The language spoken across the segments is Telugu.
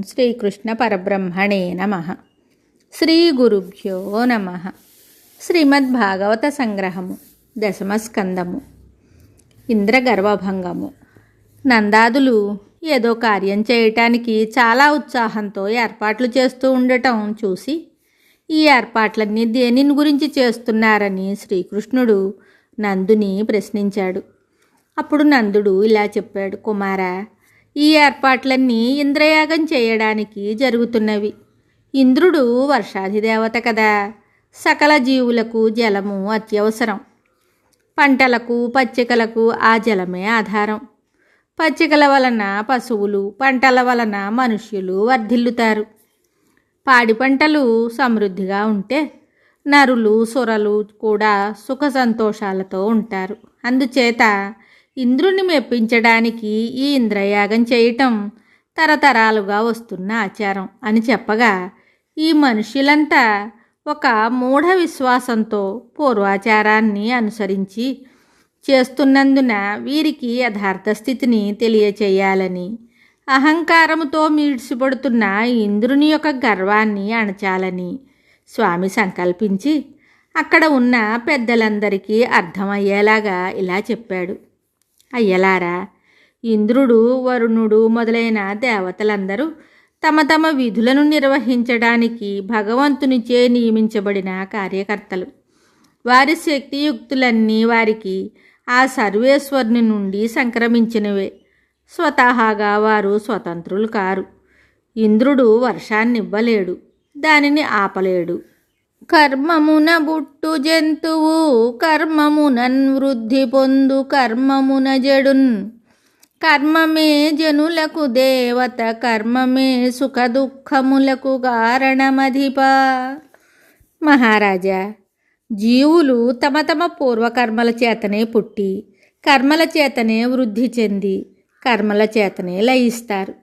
శ్రీకృష్ణ పరబ్రహ్మణే నమః. శ్రీ గురుభ్యో నమః. శ్రీమద్భాగవత సంగ్రహము, దశమస్కందము. ఇంద్రగర్వభంగము. నందాదులు ఏదో కార్యం చేయటానికి చాలా ఉత్సాహంతో ఏర్పాట్లు చేస్తూ ఉండటం చూసి, ఈ ఏర్పాట్లన్నీ దేనిని గురించి చేస్తున్నారని శ్రీకృష్ణుడు నందుని ప్రశ్నించాడు. అప్పుడు నందుడు ఇలా చెప్పాడు: కుమారా, ఈ ఏర్పాట్లన్నీ ఇంద్రయాగం చేయడానికి జరుగుతున్నవి. ఇంద్రుడు వర్షాధిదేవత కదా. సకల జీవులకు జలము అత్యవసరం. పంటలకు పచ్చికలకు ఆ జలమే ఆధారం. పచ్చికల వలన పశువులు, పంటల వలన మనుష్యులు వర్ధిల్లుతారు. పాడి పంటలు సమృద్ధిగా ఉంటే నరులు సురలు కూడా సుఖ సంతోషాలతో ఉంటారు. అందుచేత ఇంద్రుని మెప్పించడానికి ఈ ఇంద్రయాగం చేయటం తరతరాలుగా వస్తున్న ఆచారం అని చెప్పగా, ఈ మనుష్యులంతా ఒక మూఢ విశ్వాసంతో పూర్వాచారాన్ని అనుసరించి చేస్తున్నందున వీరికి యథార్థ స్థితిని తెలియచేయాలని, అహంకారముతో మీడ్చిపడుతున్న ఇంద్రుని యొక్క గర్వాన్ని అణచాలని స్వామి సంకల్పించి అక్కడ ఉన్న పెద్దలందరికీ అర్థమయ్యేలాగా ఇలా చెప్పాడు: అయ్యలారా, ఇంద్రుడు, వరుణుడు మొదలైన దేవతలందరూ తమ తమ విధులను నిర్వహించడానికి భగవంతునిచే నియమించబడిన కార్యకర్తలు. వారి శక్తియుక్తులన్నీ వారికి ఆ సర్వేశ్వరుని నుండి సంక్రమించినవే. స్వతహాగా వారు స్వతంత్రులు కారు. ఇంద్రుడు వర్షాన్నివ్వలేడు, దానిని ఆపలేడు. కర్మమున బుట్టు జంతువు కర్మమునన్ వృద్ధి పొందు కర్మమున జడున్. కర్మమే జనులకు దేవత, కర్మమే సుఖ దుఃఖములకు కారణమధిపా. మహారాజా, జీవులు తమ తమ పూర్వకర్మల చేతనే పుట్టి, కర్మల చేతనే వృద్ధి చెంది, కర్మల చేతనే లయిస్తారు.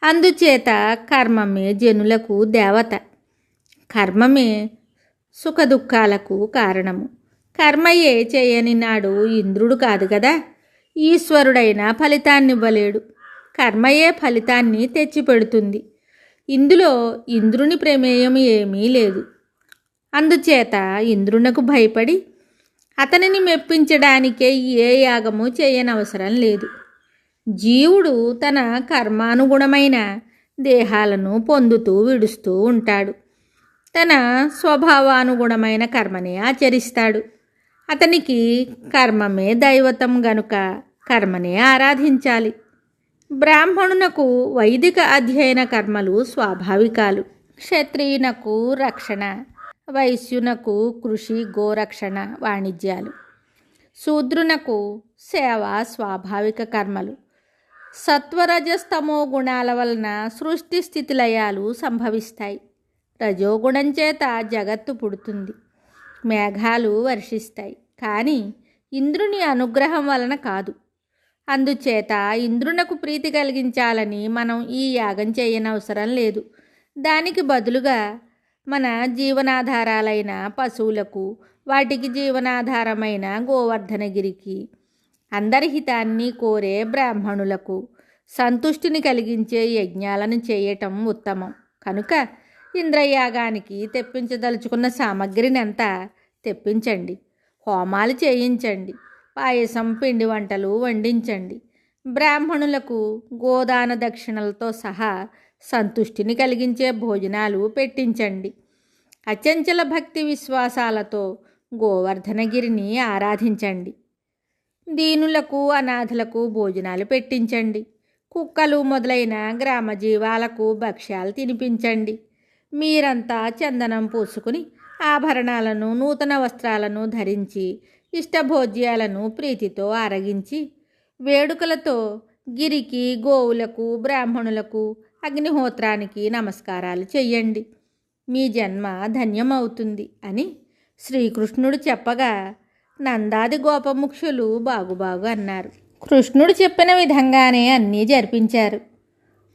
అందుచేత కర్మమే జనులకు దేవత, కర్మమే సుఖ దుఃఖాలకు కారణము. కర్మయే చేయని నాడు ఇంద్రుడు కాదు కదా. ఈశ్వరుడైన ఫలితాన్నివ్వలేడు. కర్మయే ఫలితాన్ని తెచ్చిపెడుతుంది. ఇందులో ఇంద్రుని ప్రమేయం ఏమీ లేదు. అందుచేత ఇంద్రునకు భయపడి అతనిని మెప్పించడానికే ఏ యాగము చేయనవసరం లేదు. జీవుడు తన కర్మానుగుణమైన దేహాలను పొందుతూ విడుస్తూ ఉంటాడు. తన స్వభావానుగుణమైన కర్మనే ఆచరిస్తాడు. అతనికి కర్మమే దైవతం గనుక కర్మనే ఆరాధించాలి. బ్రాహ్మణునకు వైదిక అధ్యయన కర్మలు స్వాభావికాలు. క్షత్రియునకు రక్షణ, వైశ్యునకు కృషి గోరక్షణ వాణిజ్యాలు, శూద్రునకు సేవ స్వాభావిక కర్మలు. సత్వరజస్తమో గుణాల వలన సృష్టి స్థితిలయాలు సంభవిస్తాయి. రజోగుణం చేత జగత్తు పుడుతుంది, మేఘాలు వర్షిస్తాయి. కానీ ఇంద్రుని అనుగ్రహం వలన కాదు. అందుచేత ఇంద్రునకు ప్రీతి కలిగించాలని మనం ఈ యాగం చేయనవసరం లేదు. దానికి బదులుగా మన జీవనాధారాలైన పశువులకు, వాటికి జీవనాధారమైన గోవర్ధనగిరికి, అందరి హితాన్ని కోరే బ్రాహ్మణులకు సంతుష్టిని కలిగించే యజ్ఞాలను చేయటం ఉత్తమం. కనుక ఇంద్రయాగానికి తెప్పించదలుచుకున్న సామగ్రిని అంతా తెప్పించండి. హోమాలు చేయించండి. పాయసం, పిండి వంటలు వండించండి. బ్రాహ్మణులకు గోదాన దక్షిణలతో సహా సంతుష్టిని కలిగించే భోజనాలు పెట్టించండి. అచంచల భక్తి విశ్వాసాలతో గోవర్ధనగిరిని ఆరాధించండి. దీనులకు, అనాథలకు భోజనాలు పెట్టించండి. కుక్కలు మొదలైన గ్రామ జీవాలకు భక్ష్యాలు తినిపించండి. మీరంతా చందనం పూసుకుని, ఆభరణాలను, నూతన వస్త్రాలను ధరించి, ఇష్టభోజ్యాలను ప్రీతితో ఆరగించి, వేడుకలతో గిరికి, గోవులకు, బ్రాహ్మణులకు, అగ్నిహోత్రానికి నమస్కారాలు చెయ్యండి. మీ జన్మ ధన్యమవుతుంది అని శ్రీకృష్ణుడు చెప్పగా నందాది గోపముఖ్యులు బాగుబాగు అన్నారు. కృష్ణుడు చెప్పిన విధంగానే అన్నీ జరిపించారు.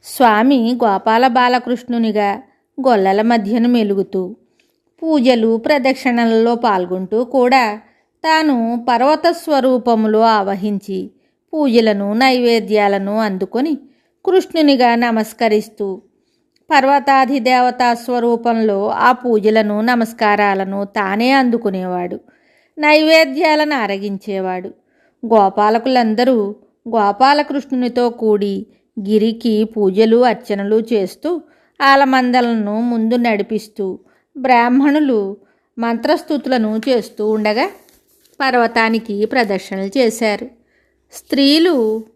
స్వామి గోపాల బాలకృష్ణునిగా గొల్లల మధ్యన మెలుగుతూ, పూజలు ప్రదక్షిణలలో పాల్గొంటూ కూడా తాను పర్వత స్వరూపములో ఆవహించి పూజలను, నైవేద్యాలను అందుకొని కృష్ణునిగా నమస్కరిస్తూ పర్వతాధిదేవతా స్వరూపంలో ఆ పూజలను నమస్కారాలను తానే అందుకునేవాడు. నైవేద్యాలను అరగించేవాడు. గోపాలకులందరూ గోపాలకృష్ణునితో కూడి గిరికి పూజలు అర్చనలు చేస్తూ ఆలమందలను ముందు నడిపిస్తూ బ్రాహ్మణులు మంత్రస్తుతులను చేస్తూ ఉండగా పర్వతానికి ప్రదర్శనలు చేశారు. స్త్రీలు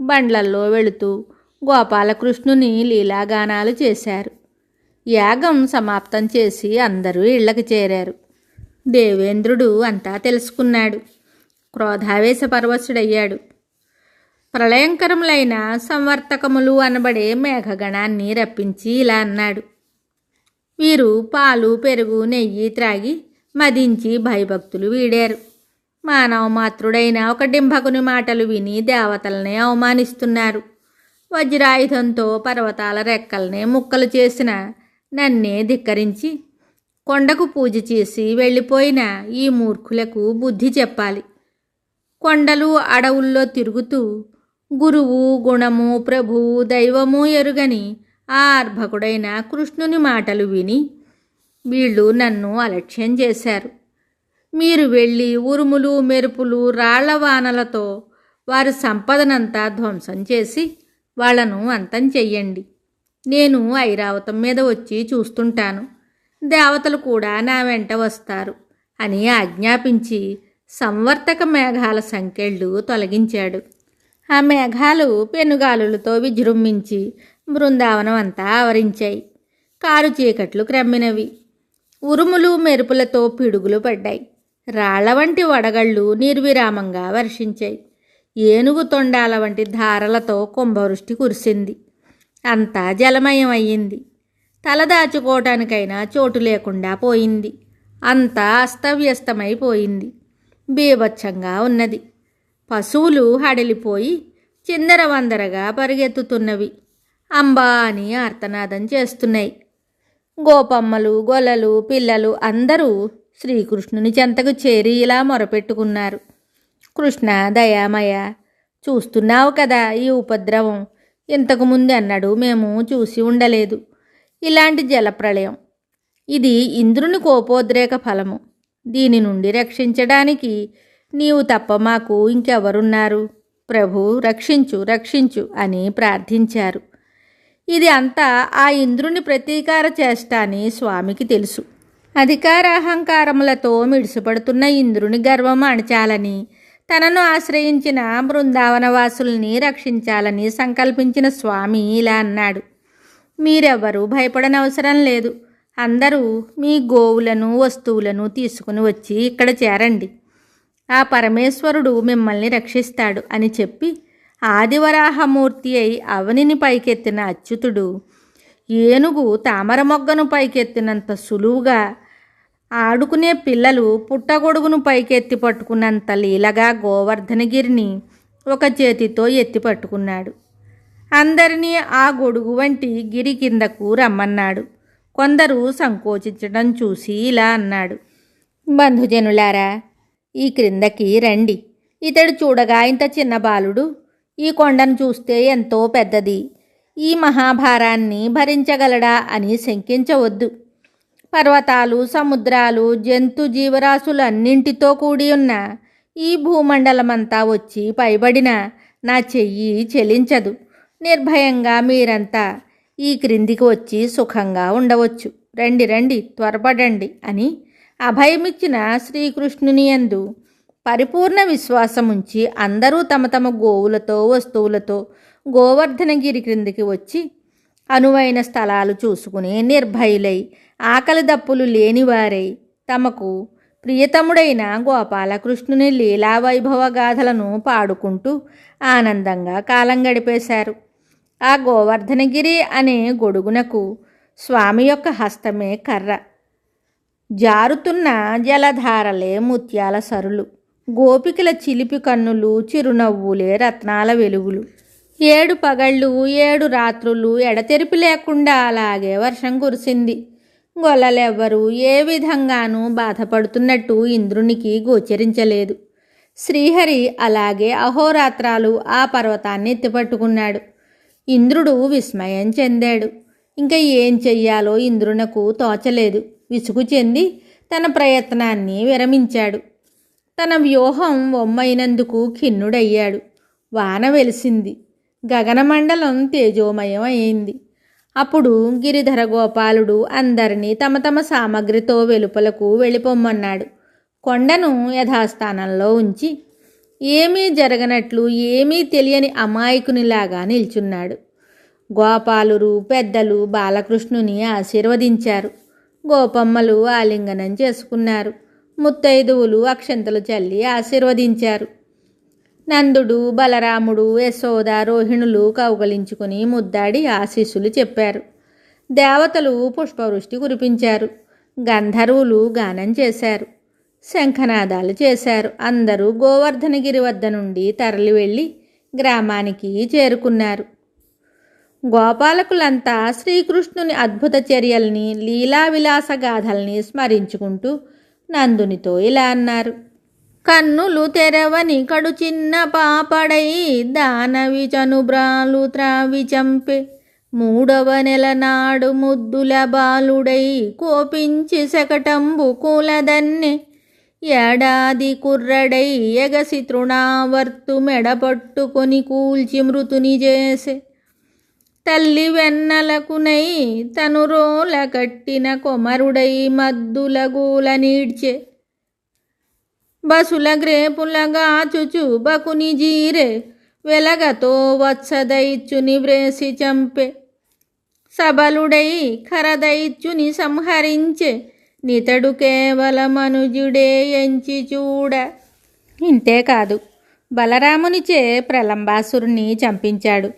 బండ్లల్లో వెళుతూ గోపాలకృష్ణుని లీలాగానాలు చేశారు. యాగం సమాప్తం చేసి అందరూ ఇళ్లకు చేరారు. దేవేంద్రుడు అంతా తెలుసుకున్నాడు. క్రోధావేశ పరవశుడయ్యాడు. ప్రళయంకరములైన సంవర్తకములు అనబడే మేఘగణాన్ని రప్పించి ఇలా అన్నాడు: వీరు పాలు పెరుగు నెయ్యి త్రాగి మదించి భయభక్తులు వీడారు. మానవ మాతృడైన ఒక డింభకుని మాటలు విని దేవతలనే అవమానిస్తున్నారు. వజ్రాయుధంతో పర్వతాల రెక్కల్నే ముక్కలు చేసిన నన్నే ధిక్కరించి కొండకు పూజ చేసి వెళ్ళిపోయిన ఈ మూర్ఖులకు బుద్ధి చెప్పాలి. కొండలు అడవుల్లో తిరుగుతూ గురువు గుణము ప్రభువు దైవము ఎరుగని ఆ అర్భకుడైన కృష్ణుని మాటలు విని వీళ్ళు నన్ను అలక్ష్యం చేశారు. మీరు వెళ్ళి ఉరుములు మెరుపులు రాళ్ల వానలతో వారి సంపదనంతా ధ్వంసం చేసి వాళ్లను అంతం చెయ్యండి. నేను ఐరావతం మీద వచ్చి చూస్తుంటాను. దేవతలు కూడా నా వెంట వస్తారు అని ఆజ్ఞాపించి సంవర్తక మేఘాల సంకెళ్ళు తొలగించాడు. ఆ మేఘాలు పెనుగాలులతో విజృంభించి బృందావనం అంతా ఆవరించాయి. కారు చీకట్లు క్రమ్మినవి. ఉరుములు మెరుపులతో పిడుగులు పడ్డాయి. రాళ్ల వంటి వడగళ్ళు నిర్విరామంగా వర్షించాయి. ఏనుగు తొండాల వంటి ధారలతో కుంభవృష్టి కురిసింది. అంతా జలమయం అయ్యింది. తలదాచుకోవటానికైనా చోటు లేకుండా పోయింది. అంతా అస్తవ్యస్తమైపోయింది. బీభత్సంగా ఉన్నది. పశువులు హడలిపోయి చిందరవందరగా పరిగెత్తుతున్నవి. అంబా అని ఆర్తనాదం చేస్తున్నాయి. గోపమ్మలు గొల్లలు పిల్లలు అందరూ శ్రీకృష్ణుని చెంతకు చేరి ఇలా మొరపెట్టుకున్నారు: కృష్ణ దయామయ, చూస్తున్నావు కదా ఈ ఉపద్రవం. ఇంతకుముందు అన్నాడు మేము చూసి ఉండలేదు ఇలాంటి జలప్రళయం. ఇది ఇంద్రుని కోపోద్రేక ఫలము. దీని నుండి రక్షించడానికి నీవు తప్ప మాకు ఇంకెవరున్నారు? ప్రభు రక్షించు రక్షించు అని ప్రార్థించారు. ఇది అంతా ఆ ఇంద్రుని ప్రతీకార చేష్ట అని స్వామికి తెలుసు. అధికారాహంకారములతో మిడిసిపడుతున్న ఇంద్రుని గర్వం అణచాలని, తనను ఆశ్రయించిన బృందావనవాసుల్ని రక్షించాలని సంకల్పించిన స్వామి ఇలా అన్నాడు: మీరెవ్వరూ భయపడనవసరం లేదు. అందరూ మీ గోవులను వస్తువులను తీసుకుని వచ్చి ఇక్కడ చేరండి. ఆ పరమేశ్వరుడు మిమ్మల్ని రక్షిస్తాడు అని చెప్పి ఆదివరాహమూర్తి అయి అవనిని పైకెత్తిన అచ్యుతుడు ఏనుగు తామర మొగ్గను పైకెత్తినంత సులువుగా, ఆడుకునే పిల్లలు పుట్టగొడుగును పైకెత్తి పట్టుకున్నంత లీలగా గోవర్ధనగిరిని ఒక చేతితో ఎత్తి పట్టుకున్నాడు. అందరినీ ఆ గొడుగు వంటి గిరి కిందకు రమ్మన్నాడు. కొందరు సంకోచించడం చూసి ఇలా అన్నాడు: బంధుజనులారా, ఈ క్రిందకి రండి. ఇతడు చూడగా ఇంత చిన్న బాలుడు. ఈ కొండను చూస్తే ఎంతో పెద్దది. ఈ మహాభారాన్ని భరించగలడా అని శంకించవద్దు. పర్వతాలు సముద్రాలు జంతు జీవరాశులు అన్నింటితో కూడి ఉన్న ఈ భూమండలమంతా వచ్చి పైబడిన నా చెయ్యి చెలించదు. నిర్భయంగా మీరంతా ఈ క్రిందికి వచ్చి సుఖంగా ఉండవచ్చు. రండి రండి, త్వరపడండి అని అభయమిచ్చిన శ్రీకృష్ణుని యందు పరిపూర్ణ విశ్వాసముంచి అందరూ తమ తమ గోవులతో వస్తువులతో గోవర్ధనగిరి క్రిందికి వచ్చి అనువైన స్థలాలు చూసుకుని నిర్భయులై ఆకలి దప్పులు లేనివారై తమకు ప్రియతముడైన గోపాలకృష్ణుని లీలావైభవ గాథలను పాడుకుంటూ ఆనందంగా కాలం గడిపేశారు. ఆ గోవర్ధనగిరి అనే గొడుగునకు స్వామి యొక్క హస్తమే కర్ర. జారుతున్న జలధారలే ముత్యాల సరులు. గోపికల చిలిపి కన్నులు చిరునవ్వులే రత్నాల వెలుగులు. 7 పగళ్ళు 7 రాత్రులు ఎడతెరిపి లేకుండా అలాగే వర్షం కురిసింది. గొల్లలెవ్వరూ ఏ విధంగానూ బాధపడుతున్నట్టు ఇంద్రునికి గోచరించలేదు. శ్రీహరి అలాగే అహోరాత్రాలు ఆ పర్వతాన్ని ఎత్తిపట్టుకున్నాడు. ఇంద్రుడు విస్మయం చెందాడు. ఇంకా ఏం చెయ్యాలో ఇంద్రునకు తోచలేదు. విసుగు చెంది తన ప్రయత్నాన్ని విరమించాడు. తన వ్యూహం వమ్మైనందుకు ఖిన్నుడయ్యాడు. వాన వెలిసింది. గగనమండలం తేజోమయం అయింది. అప్పుడు గిరిధర గోపాలుడు అందరినీ తమ తమ సామగ్రితో వెలుపలకు వెళ్ళిపోమ్మన్నాడు. కొండను యథాస్థానంలో ఉంచి ఏమీ జరగనట్లు ఏమీ తెలియని అమాయకునిలాగా నిల్చున్నాడు. గోపాలురు పెద్దలు బాలకృష్ణుని ఆశీర్వదించారు. గోపమ్మలు ఆలింగనం చేసుకున్నారు. ముత్తైదువులు అక్షంతలు చల్లి ఆశీర్వదించారు. నందుడు బలరాముడు యశోద రోహిణులు కౌగలించుకుని ముద్దాడి ఆశీస్సులు చెప్పారు. దేవతలు పుష్పవృష్టి కురిపించారు. గంధర్వులు గానం చేశారు. శంఖనాదాలు చేశారు. అందరూ గోవర్ధనగిరి వద్ద నుండి తరలి వెళ్ళి గ్రామానికి చేరుకున్నారు. గోపాలకులంతా శ్రీకృష్ణుని అద్భుత చర్యల్ని లీలా విలాస గాథల్ని స్మరించుకుంటూ నందునితో ఇలా అన్నారు. కన్నులు తెరవని కడు చిన్న పాపడై దానవి చనుబ్రాలు త్రావి చంపే 3వ నెల నాడు ముద్దుల బాలుడై కోపించి శకటంబు కూలదన్నె ఏడాది కుర్రడై ఎగసి తృణావర్తు మెడపట్టుకొని కూల్చి మృతుని చేసే తల్లి వెన్నలకునై తను రోల కట్టిన కొమరుడై మద్దుల గూల నీడ్చే బసుల గ్రేపులగా చుచు బకుని జీరే వెలగతో వత్సదైత్యుని వ్రేసి చంపే సబలుడై ఖరదైత్యుని సంహరించే నితడు కేవలమనుజుడే ఎంచి చూడ. ఇంతేకాదు, బలరామునిచే ప్రలంబాసురుని చంపించాడు.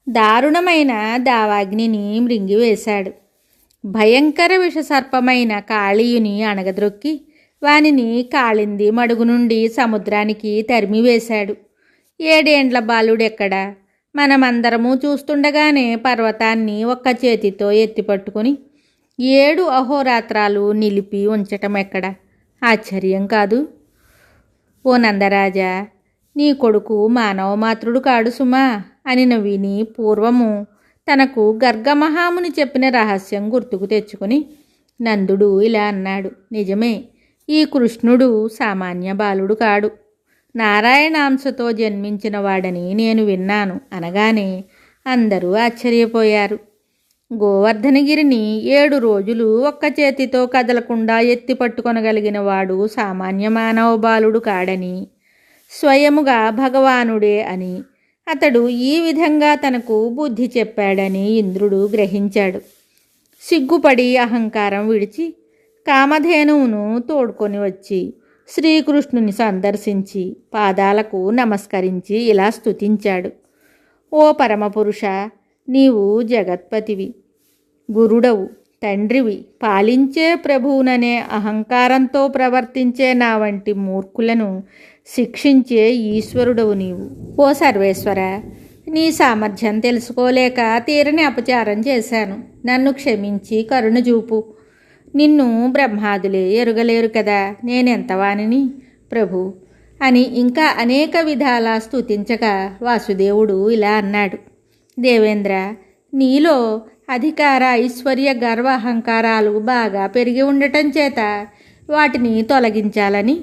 దారుణమైన దావాగ్నిని మృంగివేశాడు. భయంకర విషసర్పమైన కాళీయుని అణగద్రొక్కి వానిని కాళింది మడుగు నుండి సముద్రానికి తరిమివేశాడు. 7 ఏండ్ల బాలుడెక్కడా? మనమందరము చూస్తుండగానే పర్వతాన్ని ఒక్క చేతితో ఎత్తిపట్టుకుని 7 అహోరాత్రాలు నిలిపి ఉంచటం ఎక్కడ? ఆశ్చర్యం కాదు. ఓ నందరాజా, నీ కొడుకు మానవ మాతృడు కాడు సుమా అని విని పూర్వము తనకు గర్గమహాముని చెప్పిన రహస్యం గుర్తుకు తెచ్చుకుని నందుడు ఇలా అన్నాడు. నిజమే, ఈ కృష్ణుడు సామాన్య బాలుడు కాడు. నారాయణాంశతో జన్మించిన వాడని నేను విన్నాను అనగానే అందరూ ఆశ్చర్యపోయారు. గోవర్ధనగిరిని 7 రోజులు ఒక్క చేతితో కదలకుండా ఎత్తి పట్టుకొనగలిగిన వాడు సామాన్య మానవ బాలుడు కాడని, స్వయముగా భగవానుడే అని అతడు ఈ విధంగా తనకు బుద్ధి చెప్పాడని ఇంద్రుడు గ్రహించాడు. సిగ్గుపడి అహంకారం విడిచి కామధేనువును తోడుకొని వచ్చి శ్రీకృష్ణుని సందర్శించి పాదాలకు నమస్కరించి ఇలా స్తుతించాడు. ఓ పరమపురుష, నీవు జగత్పతివి, గురుడవు, తండ్రివి, పాలించే ప్రభువుననే అహంకారంతో ప్రవర్తించే నా వంటి మూర్ఖులను శిక్షించే ఈశ్వరుడవు నీవు. ఓ సర్వేశ్వర, నీ సామర్థ్యం తెలుసుకోలేక తీరని అపచారం చేశాను. నన్ను క్షమించి కరుణ చూపు. నిన్ను బ్రహ్మాదులే ఎరుగలేరు కదా, నేనెంతవానిని ప్రభు అని ఇంకా అనేక విధాలా స్తుతించగా వాసుదేవుడు ఇలా అన్నాడు. దేవేంద్ర, నీలో అధికార ఐశ్వర్య గర్వ అహంకారాలు బాగా పెరిగి ఉండటం చేత వాటిని తొలగించాలని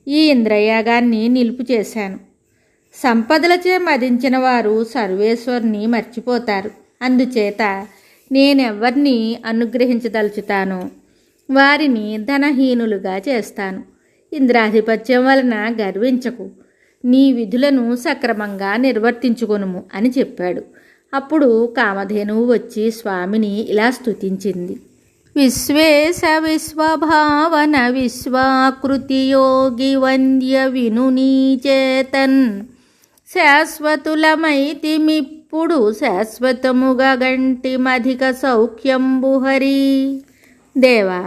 ఈ ఇంద్రయాగాన్ని నిలుపు చేశాను. సంపదలచే మదించిన వారు సర్వేశ్వరుని మర్చిపోతారు. అందుచేత నేనెవ్వరిని అనుగ్రహించదలుచుతానో వారిని ధనహీనులుగా చేస్తాను. ఇంద్రాధిపత్యం వలన గర్వించకు, నీ విధులను సక్రమంగా నిర్వర్తించుకొనుము అని చెప్పాడు. అప్పుడు కామధేనువు వచ్చి స్వామిని ఇలా స్తుతించింది. విశ్వేశ విశ్వభావన విశ్వాకృతి యోగి వంద్య వినునీ చేతన్ శాశ్వతులమైతిమిప్పుడు శాశ్వతముగా గంటిమధిక సౌఖ్యంబుహరి. దేవా,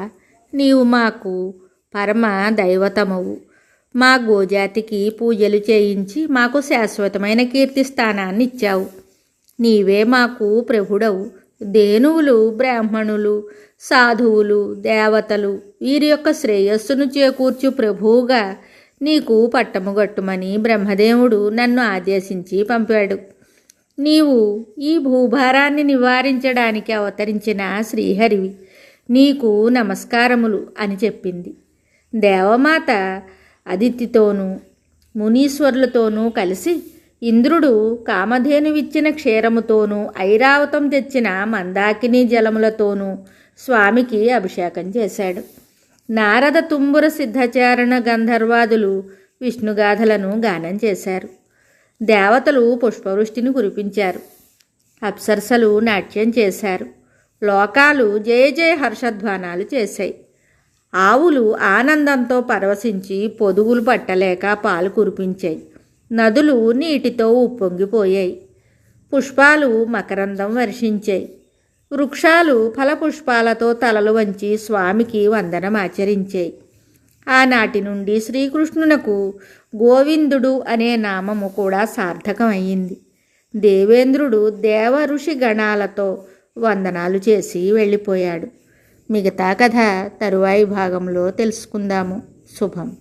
నీవు మాకు పరమ దైవతమవు. మా గోజాతికి పూజలు చేయించి మాకు శాశ్వతమైన కీర్తిస్థానాన్ని ఇచ్చావు. నీవే మాకు ప్రభుడవు. దేనువులు, బ్రాహ్మణులు, సాధువులు, దేవతలు వీరి యొక్క శ్రేయస్సును చేకూర్చు ప్రభువుగా నీకు పట్టము గట్టుమని బ్రహ్మదేవుడు నన్ను ఆదేశించి పంపాడు. నీవు ఈ భూభారాన్ని నివారించడానికి అవతరించిన శ్రీహరివి, నీకు నమస్కారములు అని చెప్పింది. దేవమాత అదితితోనూ మునీశ్వరులతోనూ కలిసి ఇంద్రుడు కామధేనువిచ్చిన క్షీరముతోనూ ఐరావతం తెచ్చిన మందాకిని జలములతోనూ స్వామికి అభిషేకం చేశాడు. నారద తుంబుర సిద్ధచారణ గంధర్వాదులు విష్ణుగాథలను గానం చేశారు. దేవతలు పుష్పవృష్టిని కురిపించారు. అప్సరసలు నాట్యం చేశారు. లోకాలు జయ జయ హర్షధ్వానాలు చేశాయి. ఆవులు ఆనందంతో పరవశించి పొదుగులు పట్టలేక పాలు కురిపించాయి. నదులు నీటితో ఉప్పొంగిపోయాయి. పుష్పాలు మకరందం వర్షించాయి. వృక్షాలు ఫలపుష్పాలతో తలలు వంచి స్వామికి వందనమాచరించాయి. ఆనాటి నుండి శ్రీకృష్ణునకు గోవిందుడు అనే నామము కూడా సార్థకమయ్యింది. దేవేంద్రుడు దేవ ఋషి గణాలతో వందనాలు చేసి వెళ్ళిపోయాడు. మిగతా కథ తరువాయి భాగంలో తెలుసుకుందాము. శుభం.